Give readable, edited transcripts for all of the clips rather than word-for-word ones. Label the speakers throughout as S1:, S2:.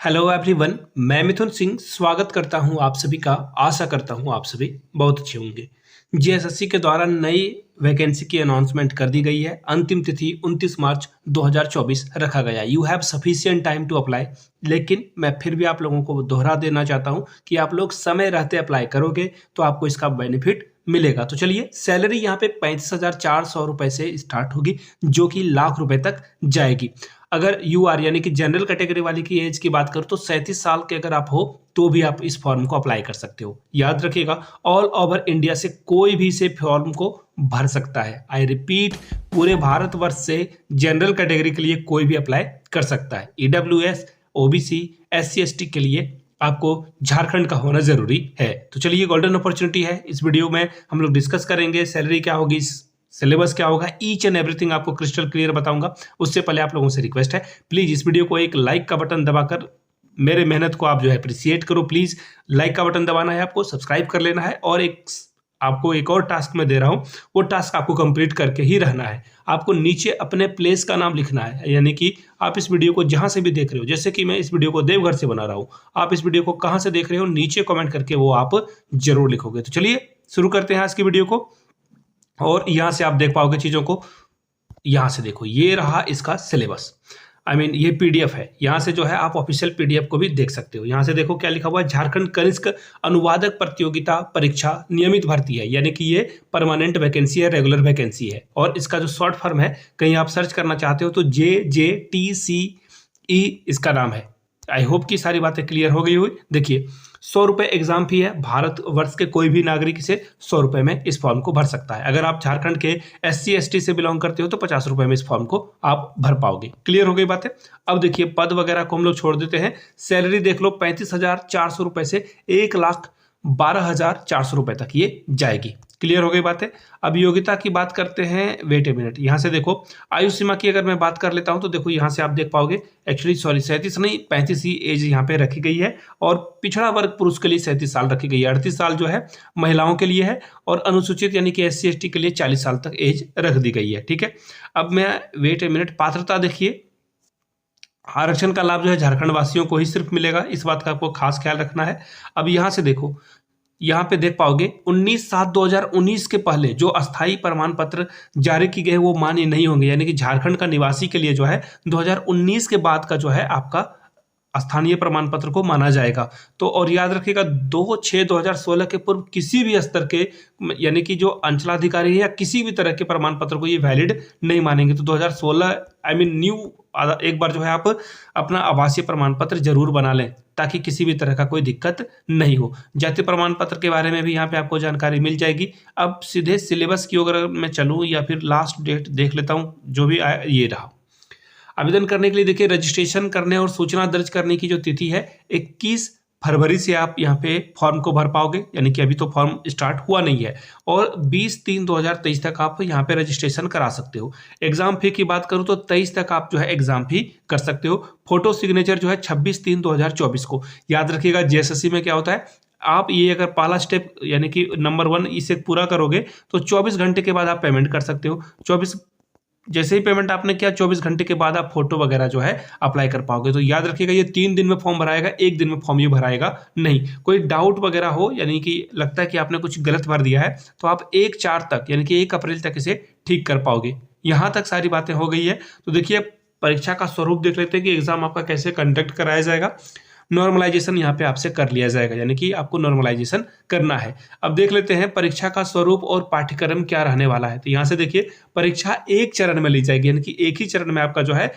S1: Hello everyone, मैं मिथुन सिंह स्वागत करता हूं आप सभी का। आशा करता हूं आप सभी बहुत अच्छे होंगे। जीएसएससी के द्वारा नई वैकेंसी की अनाउंसमेंट कर दी गई है। अंतिम तिथि 29 मार्च 2024 रखा गया। You have sufficient time to apply. लेकिन मैं फिर भी आप लोगों को दोहरा देना चाहता हूं कि आप लोग समय रहते अप्लाई करोगे तो आपको इसका बेनिफिट मिलेगा। तो चलिए, सैलरी यहाँ पे 35,400 रुपए से स्टार्ट होगी, जो कि लाख रुपए तक जाएगी। अगर यू आर यानी कि जनरल कैटेगरी वाली की एज की बात करूं तो 37 साल के अगर आप हो तो भी आप इस फॉर्म को अप्लाई कर सकते हो। याद रखिएगा, ऑल ओवर इंडिया से कोई भी इसे फॉर्म को भर सकता है। आई रिपीट, पूरे भारतवर्ष से जनरल कैटेगरी के लिए कोई भी अप्लाई कर सकता है। ईडब्ल्यूएस, ओबीसी, एससी एसटी के लिए आपको झारखंड का होना जरूरी है। तो चलिए, गोल्डन अपॉर्चुनिटी है। इस वीडियो में हम लोग डिस्कस करेंगे सैलरी क्या होगी, सिलेबस क्या होगा, ईच एंड एवरीथिंग आपको क्रिस्टल क्लियर बताऊंगा। उससे पहले आप लोगों से रिक्वेस्ट है, प्लीज इस वीडियो को एक लाइक का बटन दबाकर मेरे मेहनत को आप जो है अप्रिशिएट करो। प्लीज लाइक का बटन दबाना है, आपको सब्सक्राइब कर लेना है, और आपको एक और टास्क मैं दे रहा हूं, वो टास्क आपको कंप्लीट करके ही रहना है। आपको नीचे अपने प्लेस का नाम लिखना है, यानी कि आप इस वीडियो को जहां से भी देख रहे हो, जैसे कि मैं इस वीडियो को देवघर से बना रहा हूं, आप इस वीडियो को कहां से देख रहे हो नीचे कमेंट करके वो आप जरूर लिखोगे। तो चलिए शुरू करते हैं आज की वीडियो को। और यहां से आप देख पाओगे चीजों को। यहां से देखो, ये रहा इसका सिलेबस। ये पीडीएफ है। यहां से जो है आप ऑफिशियल पीडीएफ को भी देख सकते हो। यहां से देखो क्या लिखा हुआ है, झारखंड कनिष्क अनुवादक प्रतियोगिता परीक्षा नियमित भर्ती है, यानी कि ये परमानेंट वैकेंसी है, रेगुलर वैकेंसी है। और इसका जो शॉर्ट फॉर्म है, कहीं आप सर्च करना चाहते हो तो JJTCE इसका नाम है। आई होप कि सारी बातें क्लियर हो गई हुई। देखिए, 100 रुपए एग्जाम फी है। भारतवर्ष के कोई भी नागरिक इसे 100 रुपए में इस फॉर्म को भर सकता है। अगर आप झारखंड के SC ST से बिलोंग करते हो तो 50 रुपए में इस फॉर्म को आप भर पाओगे। क्लियर हो गई बातें। अब देखिए, पद वगैरह को हम लोग छोड़ देते हैं। सैलरी देख लो, 35,400 रुपए से 1,12,400 रुपए तक ये जाएगी। क्लियर हो गई बातें। अब योग्यता की बात करते हैं। वेट ए मिनट, यहां से देखो आयु सीमा की अगर मैं बात कर लेता हूं तो देखो यहां से आप देख पाओगे, एक्चुअली 37 नहीं 35 ही एज यहां पे रखी गई है। और पिछड़ा वर्ग पुरुष के लिए 37 साल रखी गई है। 38 साल जो है महिलाओं के लिए है, और अनुसूचित यानी कि SC ST के लिए 40 साल तक एज रख दी गई है। ठीक है। अब मैं वेट ए मिनट, पात्रता देखिए, आरक्षण का लाभ जो है झारखंड वासियों को ही सिर्फ मिलेगा। इस बात का आपको खास ख्याल रखना है। अब यहां से देखो, यहाँ पे देख पाओगे 19/7/2019 के पहले जो अस्थायी प्रमाण पत्र जारी की गए वो मान्य नहीं होंगे, यानी कि झारखंड का निवासी के लिए जो है 2019 के बाद का जो है आपका स्थानीय प्रमाण पत्र को माना जाएगा। तो और याद रखिएगा, 2/6/2016 के पूर्व किसी भी स्तर के, यानी कि जो अंचलाधिकारी है या किसी भी तरह के प्रमाण पत्र को ये वैलिड नहीं मानेंगे। तो 2016 न्यू एक बार जो है आप अपना आवासीय प्रमाण पत्र जरूर बना लें, ताकि किसी भी तरह का कोई दिक्कत नहीं हो। जातीय प्रमाण पत्र के बारे में भी यहाँ पे आपको जानकारी मिल जाएगी। अब सीधे सिलेबस की अगर मैं चलूँ या फिर लास्ट डेट देख लेता हूँ, जो भी आया ये रहा। आवेदन करने के लिए देखिए, रजिस्ट्रेशन करने और सूचना दर्ज करने की जो तिथि है 21 फरवरी से आप यहाँ पे फॉर्म को भर पाओगे, यानी कि अभी तो फॉर्म स्टार्ट हुआ नहीं है। और 20/3/2023 तक आप यहाँ पे रजिस्ट्रेशन करा सकते हो। एग्जाम फी की बात करूँ तो 23 तक आप जो है एग्जाम फी कर सकते हो। फोटो सिग्नेचर जो है 26/3/2024 को। याद रखिएगा, JSSC में क्या होता है, आप ये अगर पहला स्टेप यानी कि नंबर 1 इसे पूरा करोगे तो 24 घंटे के बाद आप पेमेंट कर सकते हो। 24 जैसे ही पेमेंट आपने किया, 24 घंटे के बाद आप फोटो वगैरह जो है अप्लाई कर पाओगे। तो याद रखिएगा, ये 3 दिन में फॉर्म भराएगा, 1 दिन में फॉर्म ये भराएगा नहीं। कोई डाउट वगैरह हो, यानी कि लगता है कि आपने कुछ गलत भर दिया है, तो आप 1/4 तक यानी कि 1 अप्रैल तक इसे ठीक कर पाओगे। यहां तक सारी बातें हो गई है। तो देखिए, परीक्षा का स्वरूप देख लेते हैं कि एग्जाम आपका कैसे कंडक्ट कराया जाएगा। नॉर्मलाइजेशन यहाँ पे आपसे कर लिया जाएगा, यानी कि आपको नॉर्मलाइजेशन करना है। अब देख लेते हैं परीक्षा का स्वरूप और पाठ्यक्रम क्या रहने वाला है। तो यहाँ से देखिए, परीक्षा एक चरण में ली जाएगी, यानी कि एक ही चरण में आपका जो है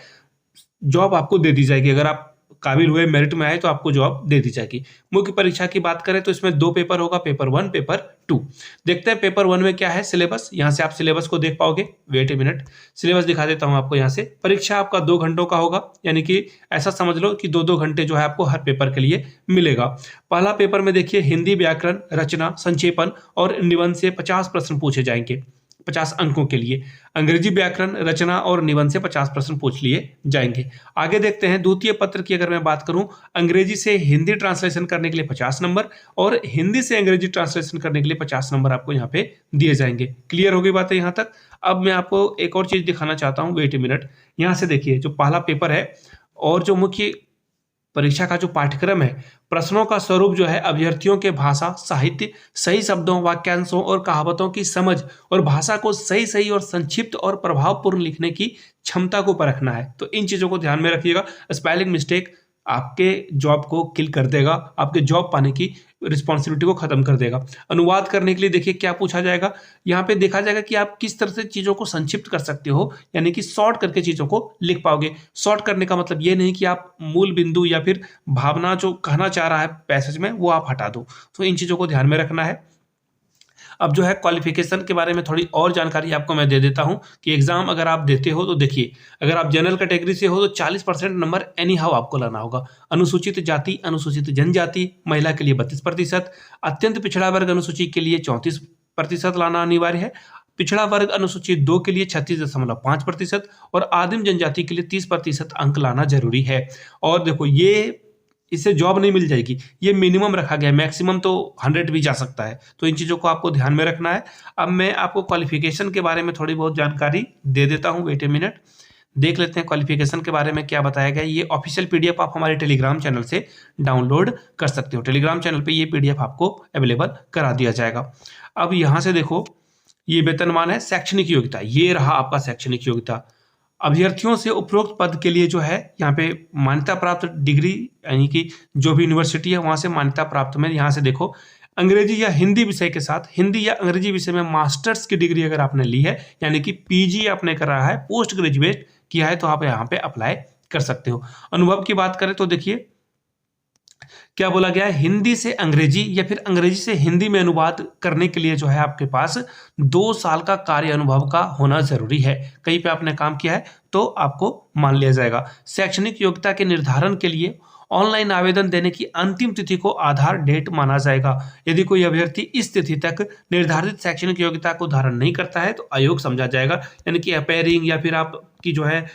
S1: जॉब आपको दे दी जाएगी। अगर आप काबिल हुए, मेरिट में आए तो आपको जॉब दे दी जाएगी। मुख्य परीक्षा की बात करें तो इसमें 2 पेपर होगा, पेपर 1 पेपर 2। देखते हैं पेपर 1 में क्या है सिलेबस। यहाँ से आप सिलेबस को देख पाओगे। वेट ए मिनट, सिलेबस दिखा देता हूँ आपको। यहाँ से परीक्षा आपका 2 घंटों का होगा, यानी कि ऐसा समझ लो कि 2-2 घंटे जो है आपको हर पेपर के लिए मिलेगा। पहला पेपर में देखिए, हिंदी व्याकरण, रचना, संक्षेपण और निबंध से 50 प्रश्न पूछे जाएंगे 50 अंकों के लिए। अंग्रेजी व्याकरण, रचना और निबंध से 50 प्रश्न पूछ लिए जाएंगे। आगे देखते हैं द्वितीय पत्र की अगर मैं बात करूं, अंग्रेजी से हिंदी ट्रांसलेशन करने के लिए 50 नंबर और हिंदी से अंग्रेजी ट्रांसलेशन करने के लिए 50 नंबर आपको यहाँ पे दिए जाएंगे। क्लियर हो गई बात है यहाँ तक। अब मैं आपको एक और चीज दिखाना चाहता हूँ। वेट ए मिनट, यहाँ से देखिए, जो पहला पेपर है और जो मुख्य परीक्षा का जो पाठ्यक्रम है, प्रश्नों का स्वरूप जो है अभ्यर्थियों के भाषा, साहित्य, सही शब्दों, वाक्यांशों और कहावतों की समझ और भाषा को सही सही और संक्षिप्त और प्रभावपूर्ण लिखने की क्षमता को परखना है। तो इन चीजों को ध्यान में रखिएगा। स्पेलिंग मिस्टेक आपके जॉब को किल कर देगा, आपके जॉब पाने की रिस्पॉन्सिबिलिटी को खत्म कर देगा। अनुवाद करने के लिए देखिए क्या पूछा जाएगा, यहाँ पे देखा जाएगा कि आप किस तरह से चीजों को संक्षिप्त कर सकते हो, यानी कि शॉर्ट करके चीजों को लिख पाओगे। शॉर्ट करने का मतलब ये नहीं कि आप मूल बिंदु या फिर भावना जो कहना चाह रहा है पैसेज में वो आप हटा दो। तो इन चीजों को ध्यान में रखना है। अब जो है क्वालिफिकेशन के बारे में थोड़ी और जानकारी आपको मैं दे देता हूं कि एग्जाम अगर आप देते हो तो देखिए, अगर आप जनरल कैटेगरी से हो तो 40% नंबर एनी हाउ आपको लाना होगा। अनुसूचित जाति, अनुसूचित जनजाति, महिला के लिए 32%, अत्यंत पिछड़ा वर्ग अनुसूची के लिए 34% लाना अनिवार्य है, पिछड़ा वर्ग अनुसूची 2 के लिए 36.5% और आदिम जनजाति के लिए 30% अंक लाना जरूरी है। और देखो ये इससे जॉब नहीं मिल जाएगी, ये मिनिमम रखा गया है, मैक्सिमम तो 100 भी जा सकता है। तो इन चीज़ों को आपको ध्यान में रखना है। अब मैं आपको क्वालिफिकेशन के बारे में थोड़ी बहुत जानकारी दे देता हूँ। वेट ए मिनट, देख लेते हैं क्वालिफिकेशन के बारे में क्या बताया गया है। ये ऑफिशियल पीडीएफ आप हमारे टेलीग्राम चैनल से डाउनलोड कर सकते हो। टेलीग्राम चैनल पे ये पीडीएफ आपको अवेलेबल करा दिया जाएगा। अब यहाँ से देखो, ये वेतनमान है, शैक्षणिक योग्यता, ये रहा आपका शैक्षणिक योग्यता। अभ्यर्थियों से उपरोक्त पद के लिए जो है यहाँ पे मान्यता प्राप्त डिग्री, यानी कि जो भी यूनिवर्सिटी है वहां से मान्यता प्राप्त में, यहाँ से देखो अंग्रेजी या हिंदी विषय के साथ हिंदी या अंग्रेजी विषय में मास्टर्स की डिग्री अगर आपने ली है, यानी कि पीजी आपने कर रहा है, पोस्ट ग्रेजुएट किया है, तो आप यहाँ पे अप्लाई कर सकते हो। अनुभव की बात करें तो देखिए क्या बोला गया है, हिंदी से अंग्रेजी या फिर अंग्रेजी से हिंदी में अनुवाद करने के लिए जो है आपके पास 2 साल का कार्य अनुभव का होना जरूरी है। कहीं पे आपने काम किया है तो आपको मान लिया जाएगा। शैक्षणिक योग्यता के निर्धारण के लिए ऑनलाइन आवेदन देने की अंतिम तिथि को आधार डेट माना जाएगा। यदि कोई अभ्यर्थी इस तिथि तक निर्धारित शैक्षणिक योग्यता को धारण नहीं करता है तो अयोग्य समझा जाएगा, यानी कि अपेयरिंग या फिर आपकी जो है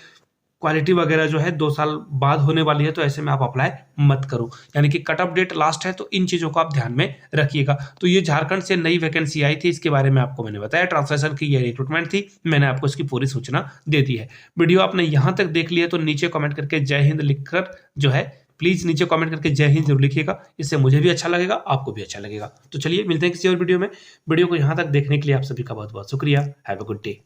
S1: क्वालिटी वगैरह जो है 2 साल बाद होने वाली है, तो ऐसे में आप अप्लाई मत करो, यानी कि कट ऑफ डेट लास्ट है। तो इन चीजों को आप ध्यान में रखिएगा। तो ये झारखंड से नई वैकेंसी आई थी, इसके बारे में आपको मैंने बताया, ट्रांसलेशन की ये रिक्रूटमेंट थी, मैंने आपको इसकी पूरी सूचना दे दी है। वीडियो आपने यहाँ तक देख लिया तो नीचे कमेंट करके जय हिंद लिखकर जो है प्लीज नीचे कमेंट करके जय हिंद जरूर लिखिएगा, इससे मुझे भी अच्छा लगेगा, आपको भी अच्छा लगेगा। तो चलिए मिलते हैं किसी और वीडियो में। वीडियो को यहाँ तक देखने के लिए आप सभी का बहुत बहुत शुक्रिया। Have a good day.